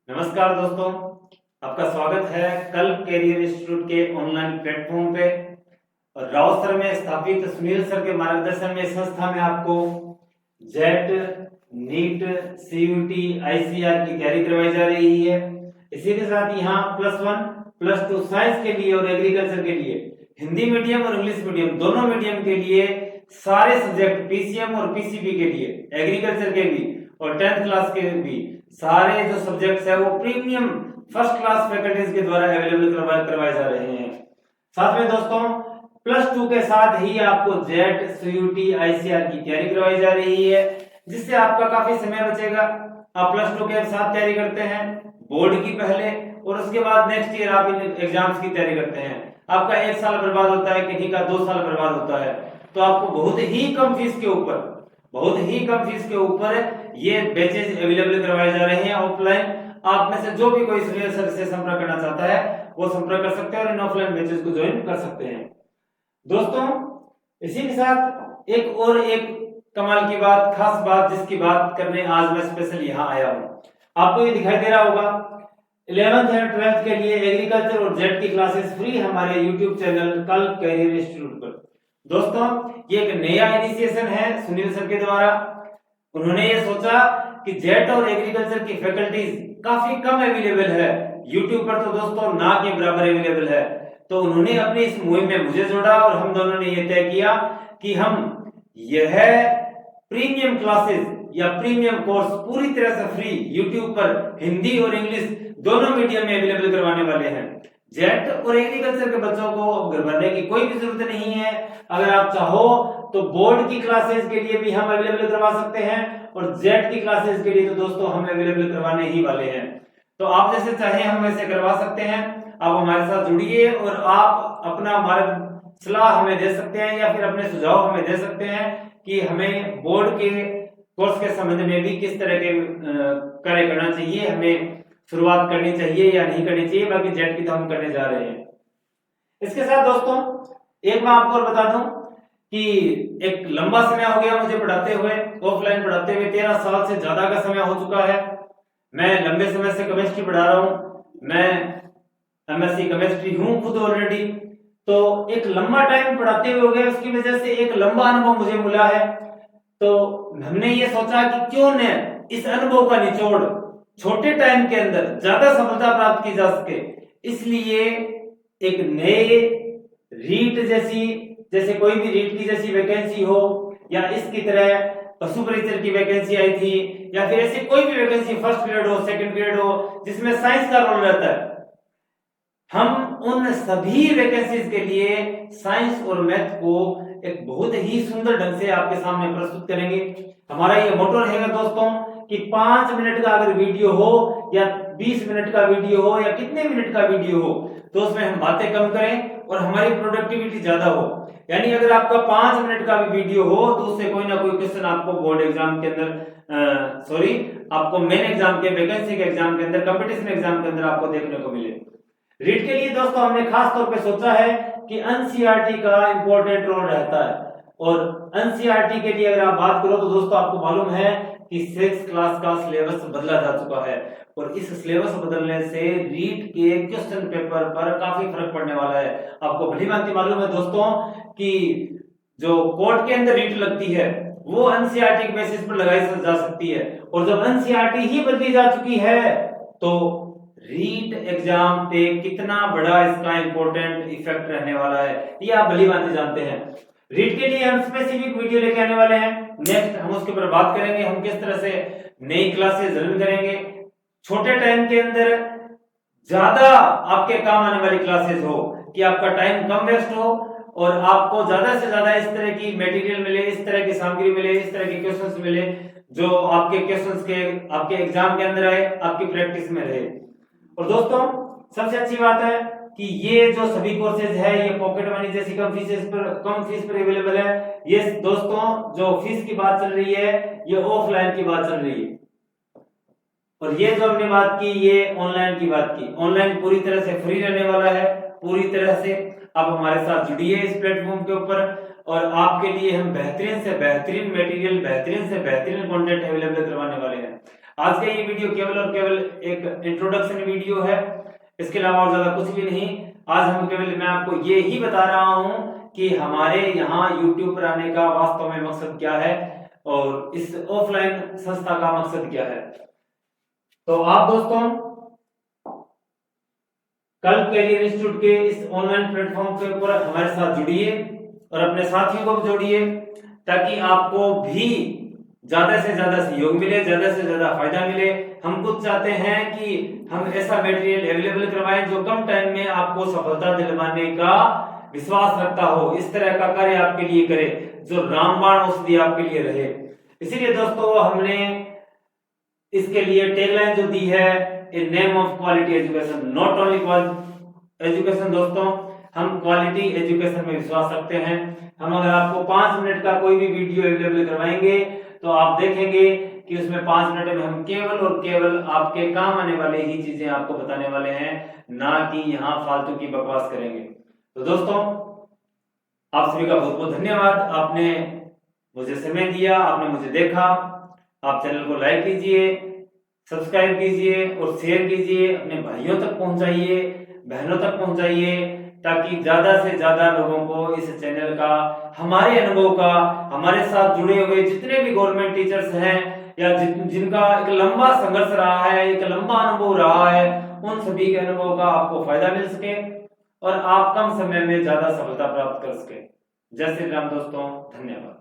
नमस्कार दोस्तों, आपका स्वागत है कल कैरियर इंस्टीट्यूट के ऑनलाइन प्लेटफॉर्म पे। और राव सर में स्थापित सुनील सर के मार्गदर्शन में संस्था में आपको जेट, नीट, सीयूटी, आईसीआर की तैयारी करवाई जा रही है। इसी के साथ यहाँ +1, +2 साइंस के लिए और एग्रीकल्चर के लिए, हिंदी मीडियम और इंग्लिश मीडियम दोनों मीडियम के लिए सारे सब्जेक्ट, पीसीएम और पीसीबी के लिए, एग्रीकल्चर के भी और 10th क्लास के भी सारे जो सब्जेक्ट्स है वो प्रीमियम फर्स्ट क्लास फैकल्टीज के द्वारा अवेलेबल करवाए जा रहे हैं। साथ में दोस्तों +2 के साथ ही आपको जेट, सीयूटी, आईसीआर की तैयारी करवाई जा रही है, जिससे आपका काफी समय बचेगा। आप +2 के साथ तैयारी करते हैं बोर्ड की पहले, और उसके बाद नेक्स्ट ईयर आप इन एग्जाम्स की तैयारी करते हैं। आपका 1 साल बर्बाद होता है, किसी का 2 साल बर्बाद होता है। तो आपको बहुत ही कम फीस के ऊपर ये बैचेज अवेलेबल करवाए जा रहे हैं ऑफलाइन। आप में से जो भी कोई सुनील सर से संपर्क करना चाहता है वो संपर्क कर सकते हैं और इन ऑफलाइन बैचेज को ज्वाइन कर सकते हैं। दोस्तों इसी के साथ एक कमाल की बात, खास बात, जिसकी बात करने आज मैं स्पेशल यहाँ आया हूँ। आपको ये दिखाई दे रहा होगा 11th एंड 12th के लिए एग्रीकल्चर और जेट की क्लासेस फ्री हमारे यूट्यूब चैनल कल कैरियर इंस्टीट्यूट पर। दोस्तों ये एक नया इनिशिएशन है सुनील सर के द्वारा। उन्होंने ये सोचा कि जेट और एग्रीकल्चर की फैकल्टीज काफी कम अवेलेबल है यूट्यूब पर, तो दोस्तों ना के बराबर अवेलेबल है। तो उन्होंने अपनी इस मुहिम में मुझे जोड़ा और हम दोनों ने ये तय किया कि हम यह प्रीमियम क्लासेस या प्रीमियम कोर्स पूरी तरह से फ्री यूट्यूब पर हिंदी और इंग्लिश दोनों मीडियम में अवेलेबल करवाने वाले हैं। जेट और एग्रीकल्चर के बच्चों को घर भरने की कोई भी जरूरत नहीं है। अगर आप चाहो तो बोर्ड की क्लासेस के लिए भी हम अवेलेबल करवा सकते हैं, और जेट की क्लासेस के लिए तो दोस्तों हम अवेलेबल करवाने ही वाले हैं। तो आप जैसे चाहे हम वैसे करवा सकते हैं। आप हमारे साथ जुड़िए और आप अपना मार्ग सलाह हमें दे सकते हैं या फिर अपने सुझाव हमें दे सकते हैं कि हमें बोर्ड के कोर्स के संबंध में भी किस तरह के कार्य करना चाहिए, हमें शुरुआत करनी चाहिए या नहीं करनी चाहिए। बाकी जेट की तो हम करने जा रहे हैं। इसके साथ दोस्तों एक मैं आपको और बता दूं कि एक लंबा समय हो गया मुझे पढ़ाते हुए, ऑफलाइन पढ़ाते हुए 13 साल से ज्यादा का समय हो चुका है। मैं लंबे समय से केमिस्ट्री पढ़ा रहा हूं। मैं एमएससी केमिस्ट्री हूं खुद ऑलरेडी। तो एक लंबा टाइम पढ़ाते हुए हो गया, उसकी वजह से एक लंबा अनुभव मुझे मिला है। तो हमने ये सोचा कि क्यों न इस अनुभव का निचोड़ छोटे टाइम के अंदर ज्यादा सफलता प्राप्त की जा सके, इसलिए एक नए रीट जैसे कोई भी रीट की जैसी वैकेंसी हो, या इसकी तरह पशु परिचर की वैकेंसी आई थी, या फिर ऐसी कोई भी वैकेंसी फर्स्ट ग्रेड हो, सेकंड ग्रेड हो, जिसमें साइंस का रोल रहता है, हम उन सभी वैकेंसीज के लिए साइंस और मैथ को एक बहुत ही सुंदर ढंग से आपके सामने प्रस्तुत करेंगे। हमारा ये मोटो रहेगा दोस्तों कि 5 मिनट का अगर वीडियो हो या 20 मिनट का वीडियो हो या कितने मिनट का वीडियो हो, तो उसमें हम बातें कम करें और हमारी प्रोडक्टिविटी ज्यादा हो। यानी अगर आपका 5 मिनट का भी वीडियो हो तो उससे कोई ना कोई क्वेश्चन आपको बोर्ड एग्जाम के अंदर आपको मेन एग्जाम के, वैकेंसी के एग्जाम के अंदर, कंपटीशन एग्जाम के अंदर आपको देखने को मिले। रीट के लिए दोस्तों हमने खास तौर पे सोचा है कि एनसीईआरटी का इंपॉर्टेंट रोल रहता है। और एनसीईआरटी के लिए अगर आप बात करो तो दोस्तों आपको मालूम है कि 6th क्लास का सिलेबस बदला जा चुका है, और इस सिलेबस बदलने से रीट के क्वेश्चन पेपर पर काफी फर्क पड़ने वाला है। आपको भली भांति मालूम है दोस्तों कि जो कोर्ट के अंदर रीट लगती है वो एनसीईआरटी के बेसिस पर लगाई जा सकती है, और जब एनसीईआरटी ही बदली जा चुकी है तो रीट एग्जाम पे कितना बड़ा इसका इंपॉर्टेंट इफेक्ट रहने वाला है, ये आप भली भांति जानते हैं। रीट के लिए हम स्पेसिफिक वीडियो लेके आने वाले हैं। नेक्स्ट हम उसके ऊपर बात करेंगे, हम किस तरह से नई क्लासेस रन करेंगे, छोटे टाइम के अंदर ज्यादा आपके काम आने वाली क्लासेस हो, कि आपका टाइम कम वेस्ट हो और आपको ज्यादा से ज्यादा इस तरह की मटेरियल मिले, इस तरह की सामग्री मिले, इस तरह के क्वेश्चंस मिले जो आपके क्वेश्चंस के आपके एग्जाम के अंदर आए, आपकी प्रैक्टिस में रहे। और दोस्तों सबसे अच्छी बात है कि ये जो सभी कोर्सेज है ये पॉकेट मनी जैसी कम फीस पर अवेलेबल है। ये दोस्तों जो फीस की बात चल रही है ये ऑफलाइन की बात चल रही है, और ये जो हमने बात की ये ऑनलाइन की बात की। ऑनलाइन पूरी तरह से फ्री रहने वाला है, पूरी तरह से आप हमारे साथ जुड़िए इस प्लेटफॉर्म के ऊपर, और आपके लिए हम बेहतरीन से बेहतरीन मटेरियल, बेहतरीन से बेहतरीन कंटेंट अवेलेबल करवाने वाले हैं। आज का ये वीडियो केवल और केवल एक इंट्रोडक्शन वीडियो है, इसके अलावा और ज्यादा कुछ भी नहीं। आज हम केवल मैं आपको ये ही बता रहा हूं कि हमारे यहाँ यूट्यूब पर आने का वास्तव में मकसद क्या है और इस ऑफलाइन संस्था का मकसद क्या है। तो आप दोस्तों कल कैरियर इंस्टीट्यूट के इस ऑनलाइन प्लेटफॉर्म के ऊपर हमारे साथ जुड़िए और अपने साथियों को भी जोड़िए, ताकि आपको भी ज्यादा से ज्यादा सहयोग मिले, ज्यादा से ज्यादा फायदा मिले। हम खुद चाहते हैं कि हम ऐसा मटेरियल अवेलेबल करवाएं जो कम टाइम में आपको सफलता दिलवाने का विश्वास रखता हो, इस तरह का कार्य आपके लिए करे जो रामबाण औषधि आपके लिए रहे। इसीलिए दोस्तों हमने इसके लिए टैगलाइन जो दी है, in name of quality education, not only education. दोस्तों हम क्वालिटी एजुकेशन में विश्वास रखते हैं। हम अगर आपको 5 मिनट का कोई भी वीडियो अवेलेबल करवाएंगे तो आप देखेंगे कि उसमें 5 मिनट में हम केवल और केवल आपके काम आने वाले ही चीजें आपको बताने वाले हैं, ना कि यहाँ फालतू की बकवास करेंगे। तो दोस्तों आप सभी का बहुत बहुत धन्यवाद, आपने मुझे समय दिया, आपने मुझे देखा। आप चैनल को लाइक कीजिए, सब्सक्राइब कीजिए और शेयर कीजिए, अपने भाइयों तक पहुंचाइए, बहनों तक पहुंचाइए, ताकि ज्यादा से ज्यादा लोगों को इस चैनल का, हमारे अनुभव का, हमारे साथ जुड़े हुए जितने भी गवर्नमेंट टीचर्स हैं या जिनका एक लंबा संघर्ष रहा है, एक लंबा अनुभव रहा है, उन सभी के अनुभव का आपको फायदा मिल सके और आप कम समय में ज्यादा सफलता प्राप्त कर सके। जय श्री राम दोस्तों, धन्यवाद।